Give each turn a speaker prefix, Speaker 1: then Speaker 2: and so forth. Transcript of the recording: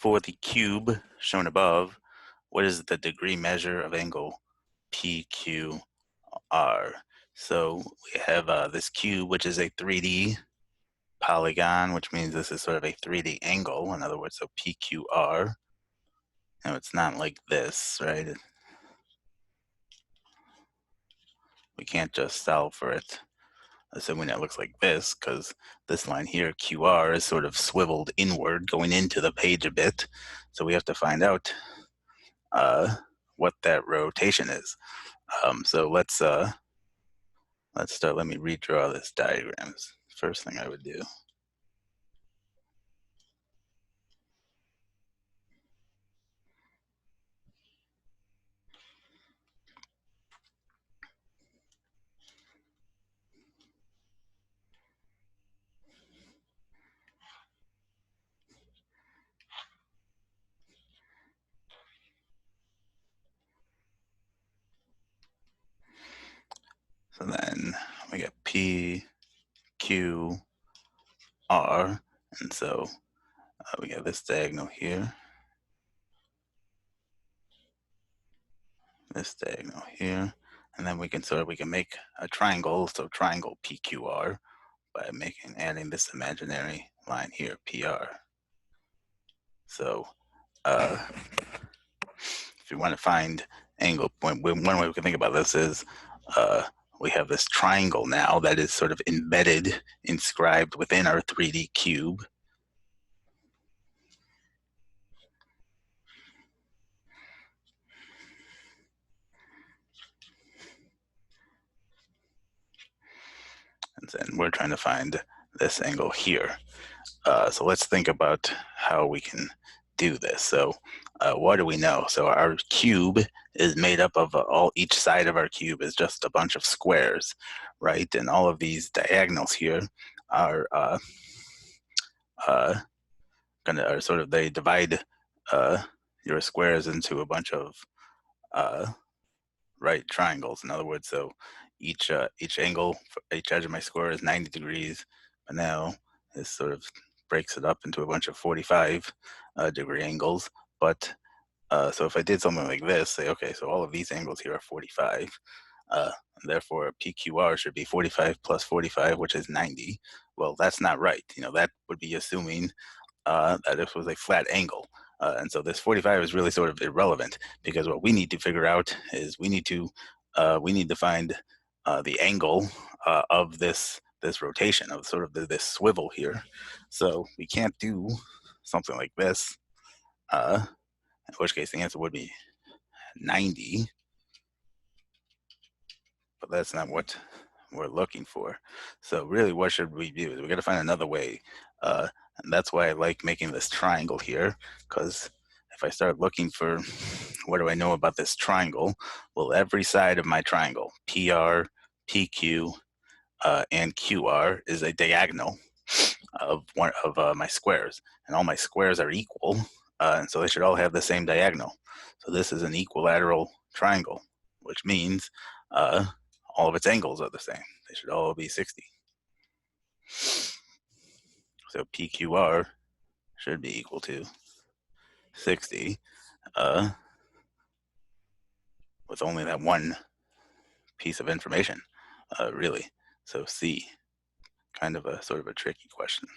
Speaker 1: for the cube shown above, what is the degree measure of angle PQR? So we have this cube, which is a 3D polygon, which means this is sort of a 3D angle. In other words, so PQR. Now it's not like this, right? We can't just solve for it assuming it looks like this, because this line here, QR, is sort of swiveled inward going into the page a bit. So we have to find out what that rotation is. So let's start. Let me redraw this diagram. First thing I would do. So then we get P, Q, R, and so we get this diagonal here, this diagonal here, and then we can make a triangle. So triangle PQR by adding this imaginary line here, PR. So if you want to find angle, one way we can think about this is we have this triangle now that is sort of embedded, inscribed within our 3D cube. And then we're trying to find this angle here. So let's think about how we can do this. So what do we know? So our cube is made up of each side of our cube is just a bunch of squares, right? And all of these diagonals here are they divide your squares into a bunch of right triangles. In other words, so each angle for each edge of my square is 90 degrees, but now this sort of breaks it up into a bunch of 45 degree angles. But so if I did something like this, say, okay, so all of these angles here are 45, therefore PQR should be 45 plus 45, which is 90. Well, that's not right. That would be assuming that this was a flat angle. And so this 45 is really sort of irrelevant, because what we need to figure out is we need to find the angle of this rotation, of sort of this swivel here. So we can't do something like this, in which case the answer would be 90, but that's not what we're looking for. So really, what should we do? We got to find another way. And that's why I like making this triangle here, because if I start looking for what do I know about this triangle, well, every side of my triangle, PR, PQ, and QR, is a diagonal of one of my squares, and all my squares are equal, and so they should all have the same diagonal. So this is an equilateral triangle, which means all of its angles are the same. They should all be 60. So PQR should be equal to 60, with only that one piece of information, really. So C, kind of a sort of a tricky question.